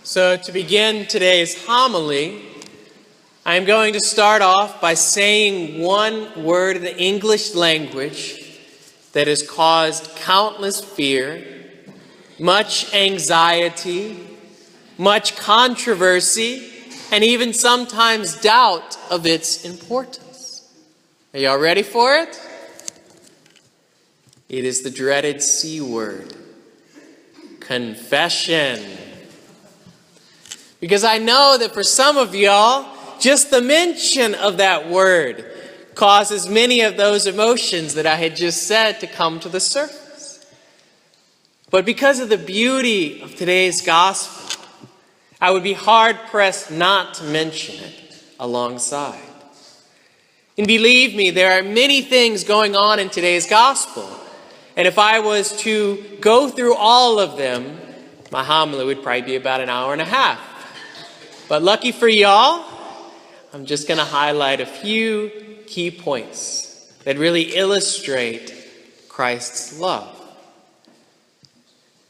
So to begin today's homily, I'm going to start off by saying one word in the English language that has caused countless fear, much anxiety, much controversy, and even sometimes doubt of its importance. Are y'all ready for it? It is the dreaded C word, confession. Because I know that for some of y'all, just the mention of that word causes many of those emotions that I had just said to come to the surface. But because of the beauty of today's gospel, I would be hard-pressed not to mention it alongside. And believe me, there are many things going on in today's gospel. And if I was to go through all of them, my homily would probably be about an hour and a half. But lucky for y'all, I'm just going to highlight a few key points that really illustrate Christ's love.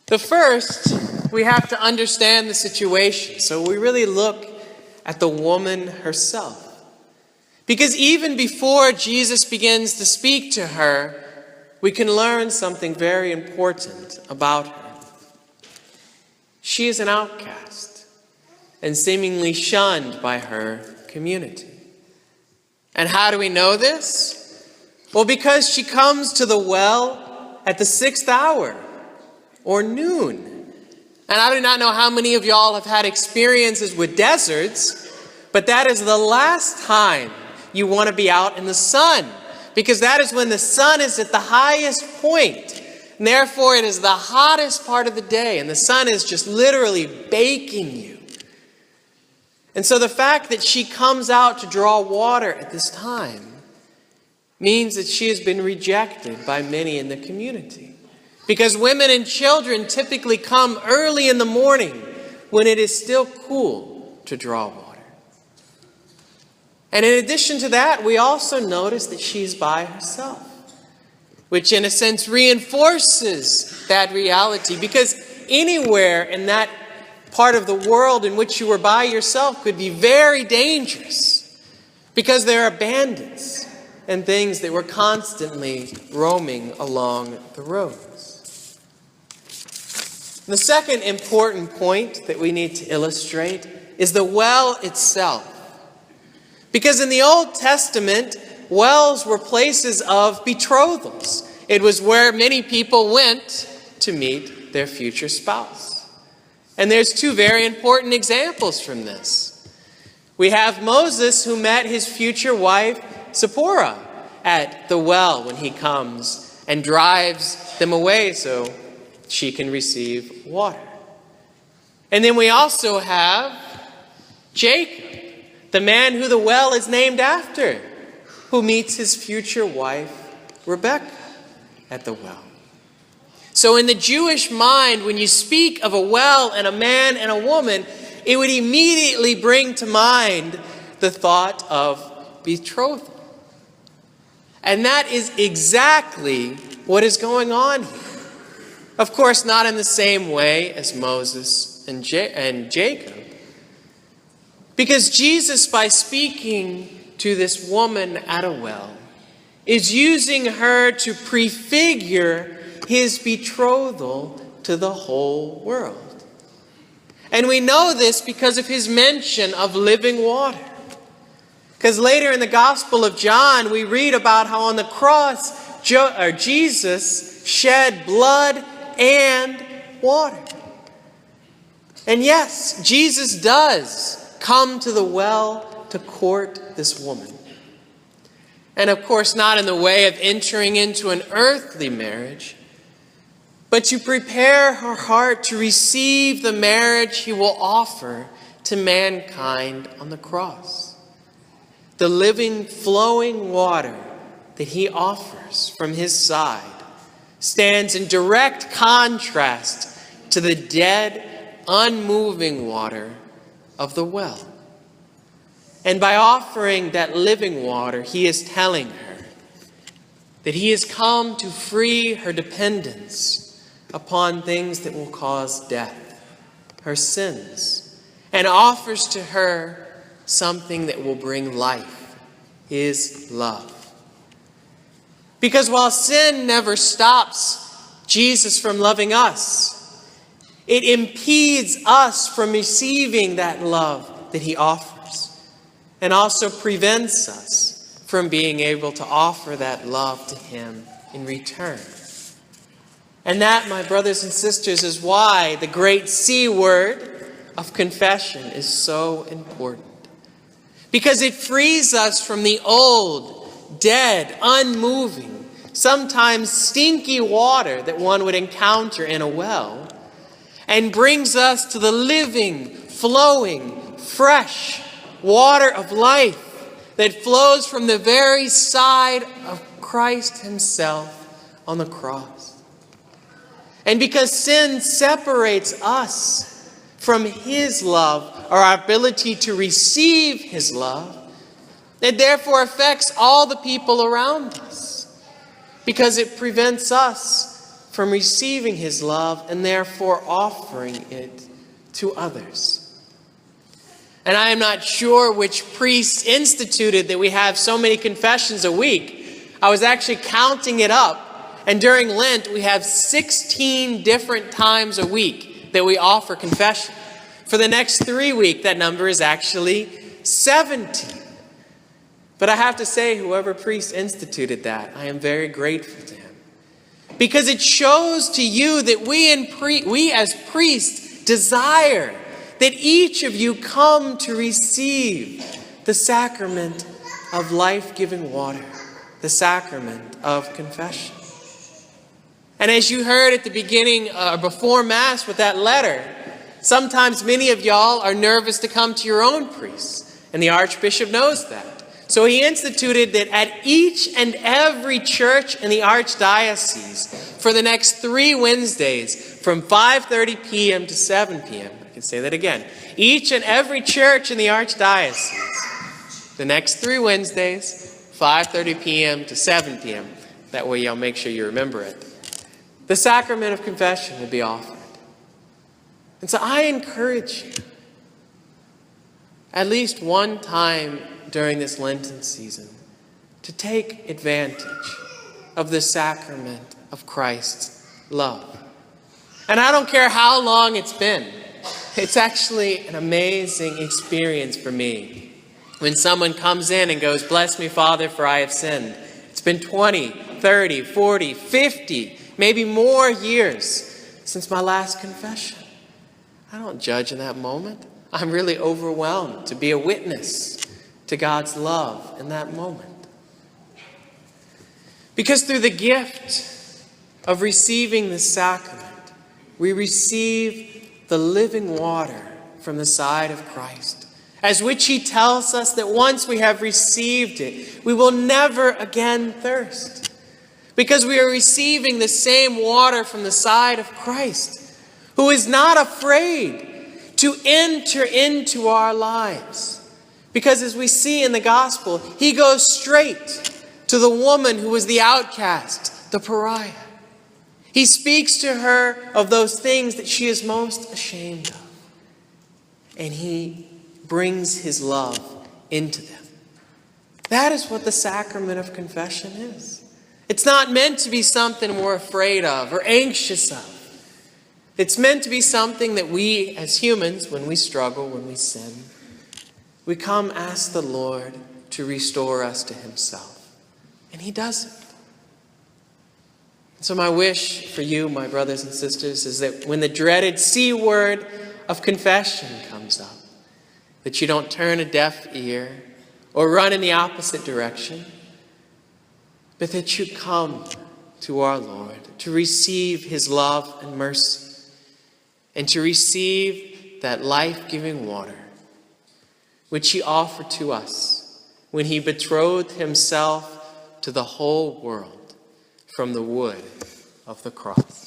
The first, we have to understand the situation. So we really look at the woman herself. Because even before Jesus begins to speak to her, we can learn something very important about her. She is an outcast and seemingly shunned by her community. And how do we know this? Well, because she comes to the well at the 6th hour or noon. And I do not know how many of y'all have had experiences with deserts, but that is the last time you want to be out in the sun, because that is when the sun is at the highest point. And therefore, it is the hottest part of the day, and the sun is just literally baking you. And so the fact that she comes out to draw water at this time means that she has been rejected by many in the community. Because women and children typically come early in the morning when it is still cool to draw water. And in addition to that, we also notice that she's by herself, which in a sense reinforces that reality, because anywhere in that part of the world in which you were by yourself could be very dangerous, because there are bandits and things that were constantly roaming along the roads. The second important point that we need to illustrate is the well itself. Because in the Old Testament, wells were places of betrothals. It was where many people went to meet their future spouse. And there's two very important examples from this. We have Moses, who met his future wife, Zipporah, at the well when he comes and drives them away so she can receive water. And then we also have Jacob, the man who the well is named after, who meets his future wife, Rebekah, at the well. So in the Jewish mind, when you speak of a well and a man and a woman, it would immediately bring to mind the thought of betrothal. And that is exactly what is going on here. Of course, not in the same way as Moses and Jacob. Because Jesus, by speaking to this woman at a well, is using her to prefigure his betrothal to the whole world. And we know this because of his mention of living water. Because later in the Gospel of John, we read about how on the cross, Jesus shed blood and water. And yes, Jesus does come to the well to court this woman. And of course, not in the way of entering into an earthly marriage, but to prepare her heart to receive the marriage he will offer to mankind on the cross. The living, flowing water that he offers from his side stands in direct contrast to the dead, unmoving water of the well. And by offering that living water, he is telling her that he has come to free her dependence upon things that will cause death, her sins, and offers to her something that will bring life, his love. Because while sin never stops Jesus from loving us, it impedes us from receiving that love that he offers, and also prevents us from being able to offer that love to him in return. And that, my brothers and sisters, is why the great C word of confession is so important. Because it frees us from the old, dead, unmoving, sometimes stinky water that one would encounter in a well, and brings us to the living, flowing, fresh water of life that flows from the very side of Christ himself on the cross. And because sin separates us from his love, or our ability to receive his love, it therefore affects all the people around us, because it prevents us from receiving his love and therefore offering it to others. And I am not sure which priest instituted that we have so many confessions a week. I was actually counting it up, and during Lent we have 16 different times a week that we offer confession. For the next 3 weeks, that number is actually 17. But I have to say, whoever priest instituted that, I am very grateful to him. Because it shows to you that we as priests desire that each of you come to receive the sacrament of life-giving water, the sacrament of confession. And as you heard at the beginning, before Mass with that letter, sometimes many of y'all are nervous to come to your own priests, and the Archbishop knows that. So he instituted that at each and every church in the Archdiocese, for the next 3 Wednesdays, from 5:30 p.m. to 7 p.m., I can say that again, each and every church in the Archdiocese, the next 3 Wednesdays, 5:30 p.m. to 7 p.m., that way y'all make sure you remember it, the sacrament of confession will be offered. And so I encourage you, at least one time during this Lenten season, to take advantage of the sacrament of Christ's love. And I don't care how long it's been. It's actually an amazing experience for me when someone comes in and goes, "Bless me, Father, for I have sinned." It's been 20, 30, 40, 50, maybe more years since my last confession. I don't judge in that moment. I'm really overwhelmed to be a witness to God's love in that moment. Because through the gift of receiving the sacrament, we receive the living water from the side of Christ, as which he tells us that once we have received it, we will never again thirst. Because we are receiving the same water from the side of Christ, who is not afraid to enter into our lives. Because as we see in the gospel, he goes straight to the woman who was the outcast, the pariah. He speaks to her of those things that she is most ashamed of. And he brings his love into them. That is what the sacrament of confession is. It's not meant to be something we're afraid of or anxious of. It's meant to be something that we as humans, when we struggle, when we sin, we come ask the Lord to restore us to himself. And he does it. So my wish for you, my brothers and sisters, is that when the dreaded C word of confession comes up, that you don't turn a deaf ear or run in the opposite direction, but that you come to our Lord to receive his love and mercy, and to receive that life-giving water which he offered to us when he betrothed himself to the whole world from the wood of the cross.